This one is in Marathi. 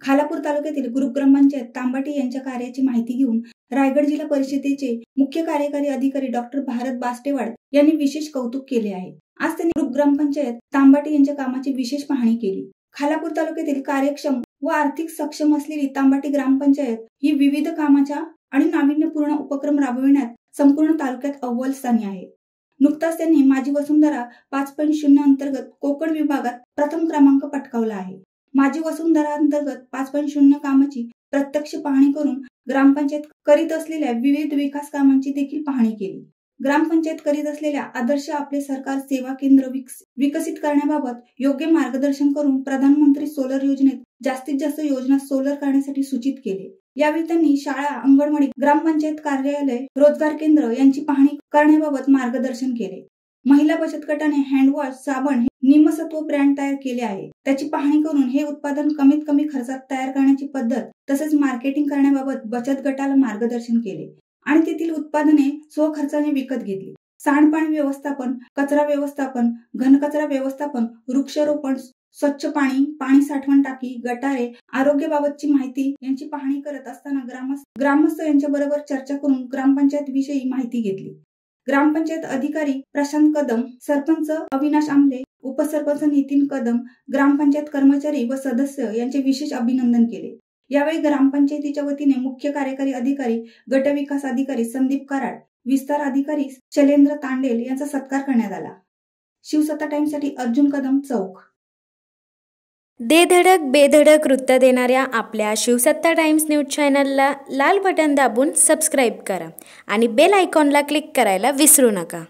खालापूर तालुक्यातील ग्रुप ग्रामपंचायत तांबाटी यांच्या कार्याची माहिती घेऊन रायगड जिल्हा परिषदेचे मुख्य कार्यकारी अधिकारी डॉक्टर भारत बास्टेवाड यांनी विशेष कौतुक केले आहे। आज त्यांनी ग्रुप ग्रामपंचायत तांबाटी यांच्या कामाची विशेष पाहणी केली। खालापूर तालुक्यातील कार्यक्षम व आर्थिक सक्षम असलेली तांबाटी ग्रामपंचायत ही विविध कामाच्या आणि नाविन्यपूर्ण उपक्रम राबविण्यात संपूर्ण तालुक्यात अव्वल स्थानी आहे। नुकताच त्यांनी माझी वसुंधरा 5.0 अंतर्गत कोकण विभागात प्रथम क्रमांक पटकावला आहे। माझी वसुंधरा अंतर्गत 5.0 कामाची प्रत्यक्ष पाहणी करून ग्रामपंचायत करीत असलेल्या विविध विकास कामांची देखील पाहणी केली। ग्रामपंचायत करीत असलेल्या आदर्श आपले सरकार सेवा केंद्र विकसित करण्याबाबत योग्य मार्गदर्शन करून प्रधानमंत्री सोलर योजनेत जास्तीत जास्त योजना सोलर करण्यासाठी सूचित केले। यावेळी त्यांनी शाळा, अंगणवाडी, ग्रामपंचायत कार्यालय, रोजगार केंद्र यांची पाहणी करण्याबाबत मार्गदर्शन केले। महिला बचत गटाने हँडवॉश, साबण हे निमसत्व ब्रँड तयार केले आहे। त्याची पाहणी करून हे उत्पादन कमीत कमी खर्चात तयार करण्याची पद्धत तसेच मार्केटिंग करण्याबाबत बचत गटाला मार्गदर्शन केले आणि तेथील उत्पादने स्वखर्चाने विकत घेतली। सांडपाणी व्यवस्थापन, कचरा व्यवस्थापन, घनकचरा व्यवस्थापन, वृक्षारोपण, स्वच्छ पाणी, पाणी साठवण टाकी, गटारे, आरोग्याबाबतची माहिती यांची पाहणी करत असताना ग्रामस्थ यांच्या बरोबर चर्चा करून ग्रामपंचायत विषयी माहिती घेतली। ग्रामपंचायत अधिकारी प्रशांत कदम, सरपंच अविनाश आमले, उपसरपंच नितीन कदम, ग्रामपंचायत कर्मचारी व सदस्य यांचे विशेष अभिनंदन केले। यावेळी ग्रामपंचायतीच्या वतीने मुख्य कार्यकारी अधिकारी, गट विकास अधिकारी संदीप कराड, विस्तार अधिकारी शैलेंद्र तांडेल यांचा सत्कार करण्यात आला। शिवसत्ता टाइम्ससाठी अर्जुन कदम, चौक। दे धडक बेधडक वृत्त देणाऱ्या आपल्या शिवसत्ता टाइम्स न्यूज चॅनलला लाल बटन दाबून सबस्क्राईब करा आणि बेल आयकॉनला क्लिक करायला विसरू नका।